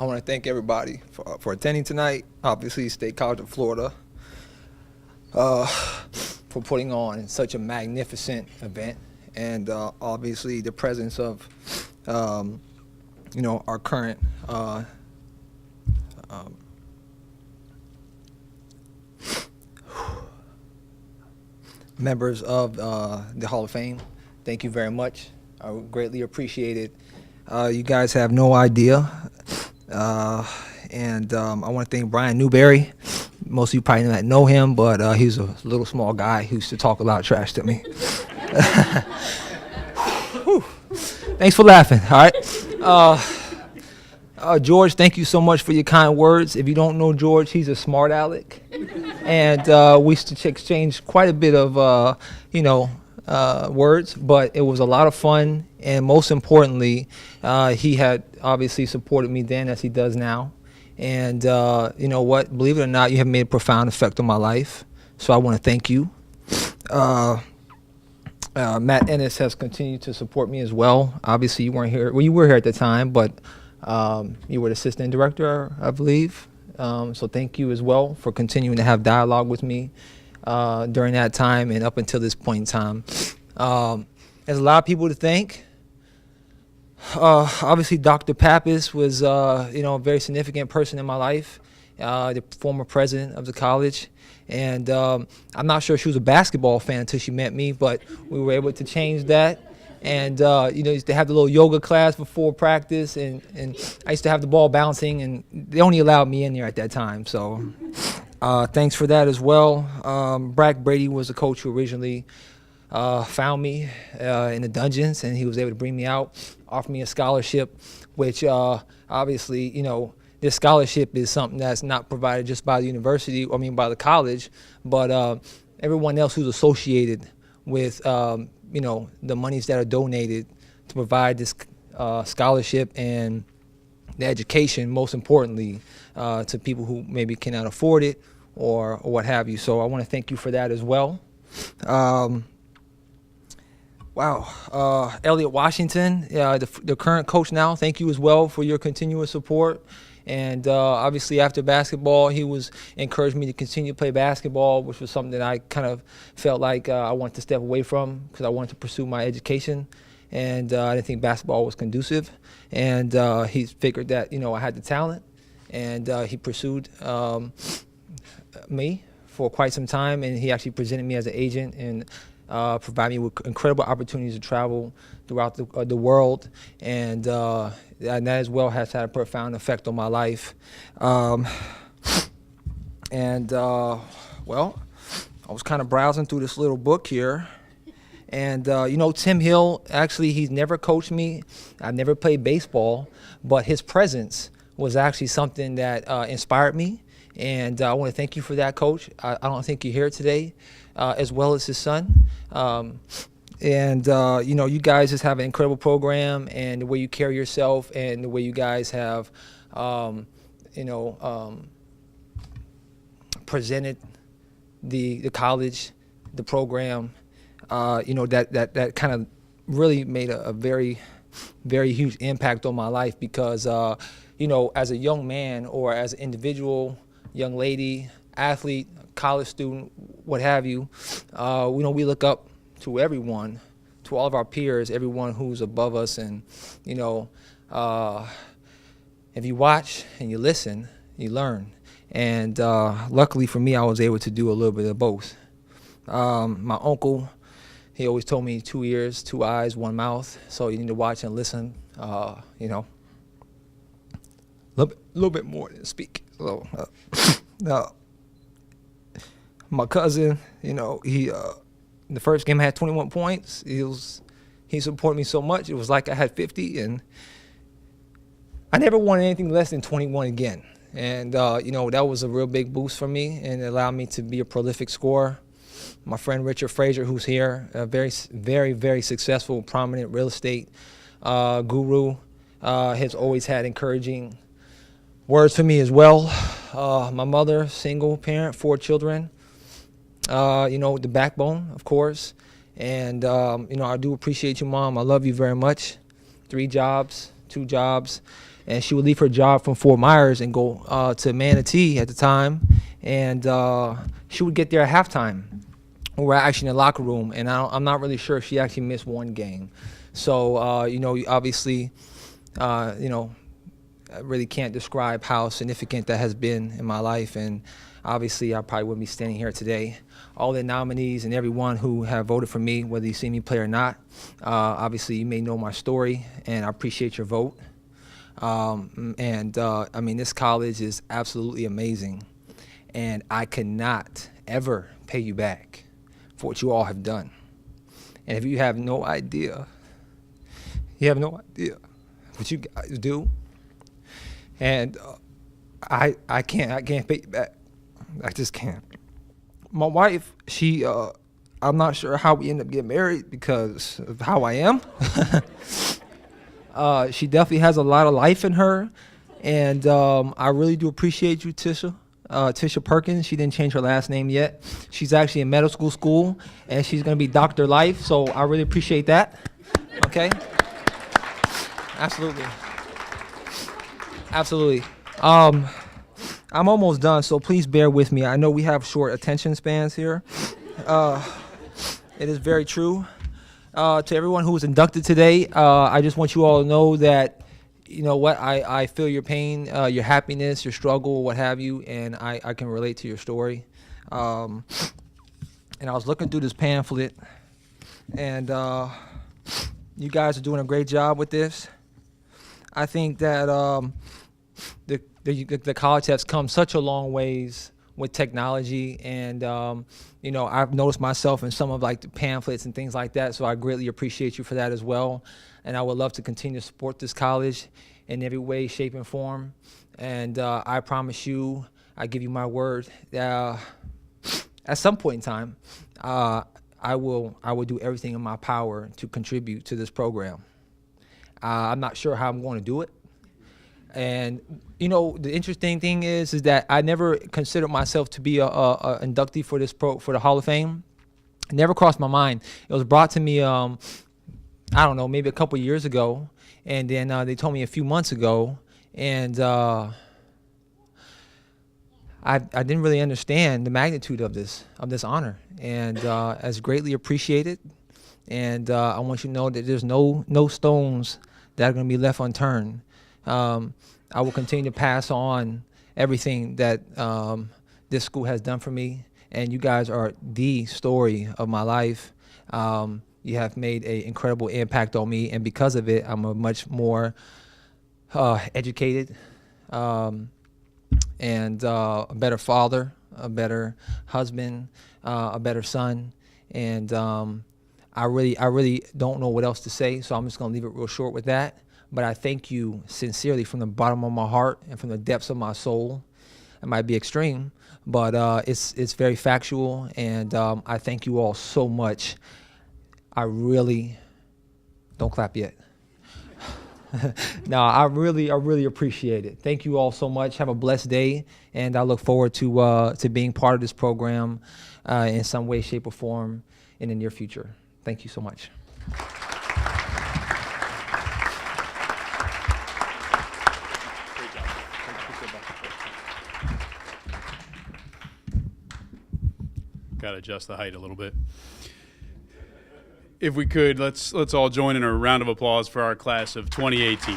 want to thank everybody for attending tonight. Obviously, State College of Florida for putting on such a magnificent event, and obviously the presence of our current members of the Hall of Fame. Thank you very much. I greatly appreciate it. You guys have no idea. And I want to thank Brian Newberry. Most of you probably not know him, but he's a little small guy who used to talk a lot of trash to me. Thanks for laughing, all right? George, thank you so much for your kind words. If you don't know George, he's a smart aleck. And we used to exchange quite a bit of, words, but it was a lot of fun. And most importantly, he had obviously supported me then as he does now. And you know what? Believe it or not, you have made a profound effect on my life. So I want to thank you. Matt Ennis has continued to support me as well. Obviously, you weren't here. Well, you were here at the time, but you were the assistant director, I believe. So thank you as well for continuing to have dialogue with me during that time and up until this point in time. There's a lot of people to thank. Obviously, Dr. Pappas was, you know, a very significant person in my life, the former president of the college. And I'm not sure she was a basketball fan until she met me, but we were able to change that. And, you know, used to have the little yoga class before practice, and I used to have the ball bouncing, and they only allowed me in there at that time. So thanks for that as well. Brack Brady was the coach who originally found me in the dungeons, and he was able to bring me out, offer me a scholarship, which obviously, you know, this scholarship is something that's not provided just by the university, I mean by the college, but everyone else who's associated with, you know, the monies that are donated to provide this scholarship and the education, most importantly, to people who maybe cannot afford it or what have you. So I want to thank you for that as well. Wow. Elliot Washington, the current coach now, thank you as well for your continuous support. And obviously after basketball, he encouraged me to continue to play basketball, which was something that I kind of felt like I wanted to step away from because I wanted to pursue my education. And I didn't think basketball was conducive. And he figured that, you know, I had the talent. And he pursued me for quite some time. And he actually presented me as an agent and provided me with incredible opportunities to travel throughout the world. And that as well has had a profound effect on my life. Well, I was kind of browsing through this little book here. And, you know, Tim Hill, actually, he's never coached me. I've never played baseball, but his presence was actually something that inspired me. And I want to thank you for that, Coach. I don't think you're here today, as well as his son. You know, you guys just have an incredible program, and the way you carry yourself and the way you guys have, you know, presented the college, the program, you know, that kind of really made a very, very huge impact on my life because, you know, as a young man or as an individual, young lady, athlete, college student, what have you, you know, we look up to everyone, to all of our peers, everyone who's above us. And, you know, if you watch and you listen, you learn. And luckily for me, I was able to do a little bit of both. My uncle, he always told me 2 ears, 2 eyes, 1 mouth. So you need to watch and listen, you know, a little bit more than speak. So, my cousin, you know, he the first game I had 21 points. He supported me so much. It was like I had 50, and I never wanted anything less than 21 again. And you know, that was a real big boost for me, and it allowed me to be a prolific scorer. My friend Richard Frazier, who's here, a very, very, very successful, prominent real estate guru, has always had encouraging words for me as well. My mother, single parent, 4 children. You know, the backbone, of course. And, you know, I do appreciate you, Mom. I love you very much. 3 jobs, 2 jobs. And she would leave her job from Fort Myers and go to Manatee at the time. And she would get there at halftime. We were actually in the locker room. And I'm not really sure if she actually missed 1 game. So, you know, obviously, you know, I really can't describe how significant that has been in my life. And obviously, I probably wouldn't be standing here today. All the nominees and everyone who have voted for me, whether you see me play or not, obviously you may know my story, and I appreciate your vote. I mean, this college is absolutely amazing, and I cannot ever pay you back for what you all have done. And if you have no idea, what you guys do, and I can't pay you back. I just can't. My wife, she I'm not sure how we end up getting married because of how I am. She definitely has a lot of life in her, and I really do appreciate you, Tisha. Tisha Perkins. She didn't change her last name yet. She's actually in medical school, and she's going to be Dr. Life, so I really appreciate that. Okay? Absolutely. Absolutely. I'm almost done, so please bear with me. I know we have short attention spans here. It is very true. To everyone who was inducted today, I just want you all to know that, you know what, I feel your pain, your happiness, your struggle, what have you, and I can relate to your story. And I was looking through this pamphlet, and you guys are doing a great job with this. I think that the college has come such a long ways with technology, and you know, I've noticed myself in some of like the pamphlets and things like that, so I greatly appreciate you for that as well. And I would love to continue to support this college in every way, shape, and form. And I promise you, I give you my word, at some point in time, I will do everything in my power to contribute to this program. I'm not sure how I'm going to do it. And you know, the interesting thing is that I never considered myself to be a inductee for the Hall of Fame. It never crossed my mind. It was brought to me, I don't know, maybe a couple years ago, and then they told me a few months ago, and I didn't really understand the magnitude of this honor, and it's greatly appreciated. And I want you to know that there's no stones that are going to be left unturned. I will continue to pass on everything that this school has done for me, and you guys are the story of my life. You have made an incredible impact on me, and because of it, I'm a much more educated and a better father, a better husband, a better son, and I really don't know what else to say, so I'm just going to leave it real short with that. But I thank you sincerely from the bottom of my heart and from the depths of my soul. It might be extreme, but it's very factual, and I thank you all so much. I really, don't clap yet. No, I really appreciate it. Thank you all so much. Have a blessed day, and I look forward to being part of this program in some way, shape, or form in the near future. Thank you so much. Got to adjust the height a little bit. If we could, let's all join in a round of applause for our class of 2018.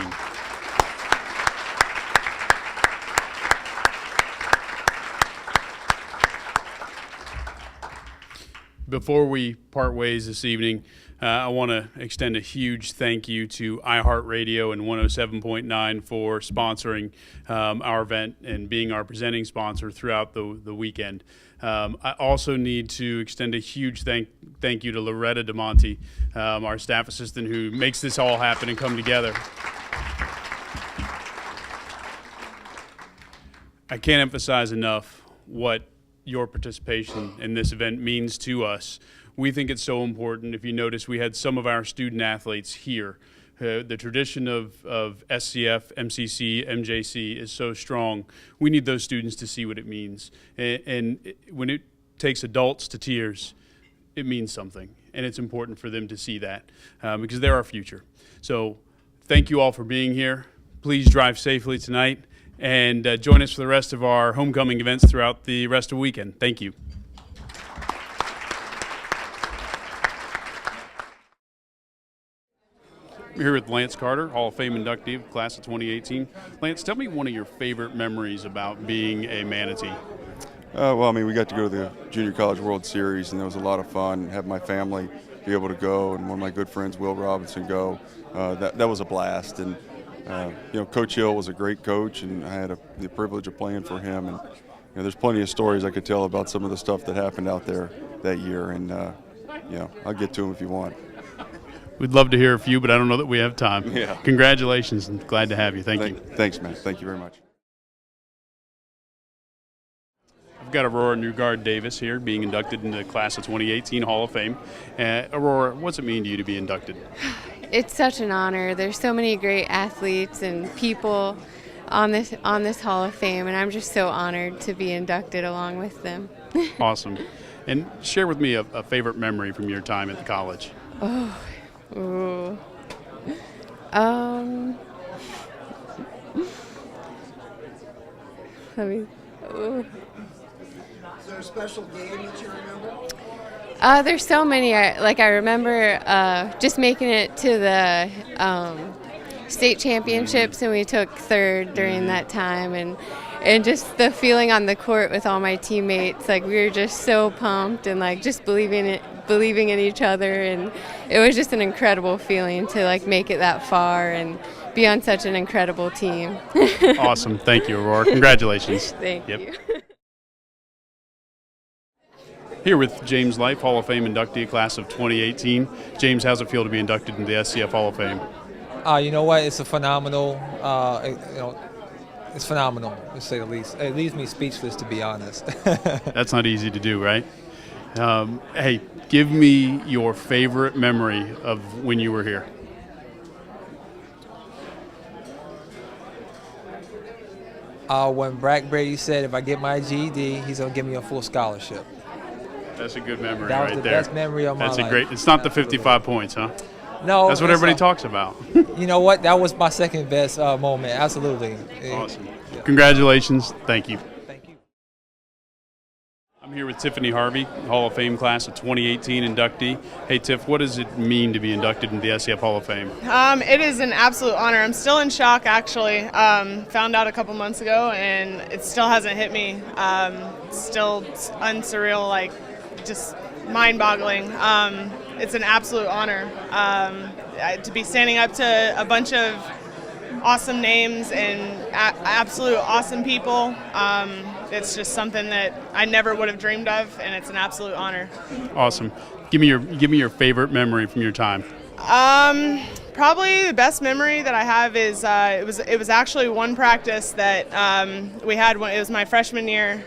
Before we part ways this evening, I want to extend a huge thank you to iHeartRadio and 107.9 for sponsoring our event and being our presenting sponsor throughout the weekend. I also need to extend a huge thank you to Loretta DeMonte, our staff assistant, who makes this all happen and come together. I can't emphasize enough what your participation in this event means to us. We think it's so important. If you notice, we had some of our student athletes here. The tradition of SCF, MCC, MJC is so strong. We need those students to see what it means. And when it takes adults to tears, it means something. And it's important for them to see that because they're our future. So thank you all for being here. Please drive safely tonight. And join us for the rest of our homecoming events throughout the rest of the weekend. Thank you. We're here with Lance Carter, Hall of Fame inductee of class of 2018. Lance, tell me one of your favorite memories about being a Manatee. Well, I mean, we got to go to the Junior College World Series, and that was a lot of fun. Have my family be able to go, and one of my good friends, Will Robinson, go. That was a blast. And you know, Coach Hill was a great coach, and I had the privilege of playing for him. And you know, there's plenty of stories I could tell about some of the stuff that happened out there that year. And you know, I'll get to them if you want. We'd love to hear a few, but I don't know that we have time. Yeah. Congratulations, and glad to have you. Thank you. Thanks, man. Thank you very much. got Aurora Newgard Davis here being inducted into the class of 2018 Hall of Fame. Aurora, what's it mean to you to be inducted? It's such an honor. There's so many great athletes and people on this Hall of Fame, and I'm just so honored to be inducted along with them. Awesome. And share with me a favorite memory from your time at the college. Ooh. Let me. Ooh. Is there a special game that you remember? There's so many. I remember just making it to the state championships, and we took third during that time, and just the feeling on the court with all my teammates, like we were just so pumped and like just believing in each other, and it was just an incredible feeling to like make it that far and be on such an incredible team. Awesome. Thank you, Aurora. Congratulations. Thank you. Here with James Life, Hall of Fame inductee, class of 2018. James, how's it feel to be inducted into the SCF Hall of Fame? You know what? It's a phenomenal. It's phenomenal, to say the least. It leaves me speechless, to be honest. That's not easy to do, right? Hey, give me your favorite memory of when you were here. When Brack Brady said, if I get my GED, he's going to give me a full scholarship. That's a good memory That was right the there. best memory of my life. That's a great. It's not the 55 points, huh? No. That's what everybody talks about. You know what? That was my second best moment. Absolutely. Awesome. Congratulations. Thank you. Thank you. I'm here with Tiffany Harvey, Hall of Fame class of 2018 inductee. Hey, Tiff, what does it mean to be inducted into the SCF Hall of Fame? It is an absolute honor. I'm still in shock, actually. Found out a couple months ago, and it still hasn't hit me. Still unsurreal, like just mind-boggling. It's an absolute honor to be standing up to a bunch of awesome names and absolute awesome people. It's just something that I never would have dreamed of, and it's an absolute honor. Awesome. Give me your favorite memory from your time. Probably the best memory that I have is it was actually one practice that we had when it was my freshman year.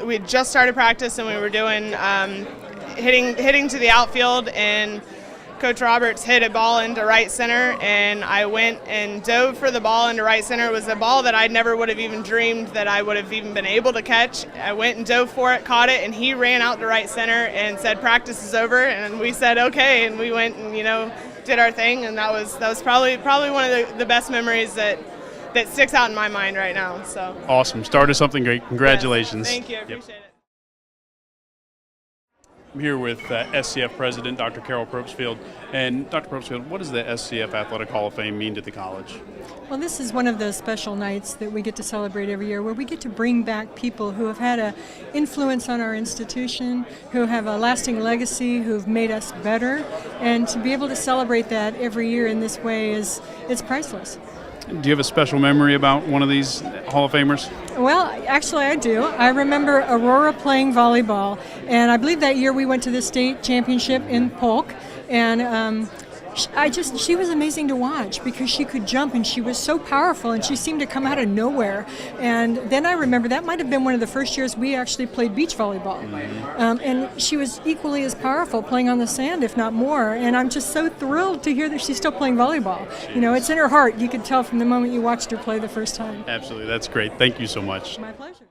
We had just started practice, and we were doing hitting to the outfield, and Coach Roberts hit a ball into right center, and I went and dove for the ball into right center. It was a ball that I never would have even dreamed that I would have even been able to catch. I went and dove for it, caught it, and he ran out to right center and said, "Practice is over," and we said, "Okay," and we went and did our thing, and that was probably one of the best memories that sticks out in my mind right now. So Awesome. Started something great. Congratulations. Yes, thank you. I appreciate it. I'm here with SCF President Dr. Carol Probstfield. And Dr. Probstfield, what does the SCF Athletic Hall of Fame mean to the college? Well, this is one of those special nights that we get to celebrate every year where we get to bring back people who have had an influence on our institution, who have a lasting legacy, who've made us better. And to be able to celebrate that every year in this way it's priceless. Do you have a special memory about one of these Hall of Famers? Well, actually I do. I remember Aurora playing volleyball, and I believe that year we went to the state championship in Polk, and she was amazing to watch because she could jump and she was so powerful and she seemed to come out of nowhere. And then I remember that might have been one of the first years we actually played beach volleyball. And she was equally as powerful playing on the sand, if not more. And I'm just so thrilled to hear that she's still playing volleyball. It's in her heart. You could tell from the moment you watched her play the first time. Absolutely. That's great. Thank you so much. My pleasure.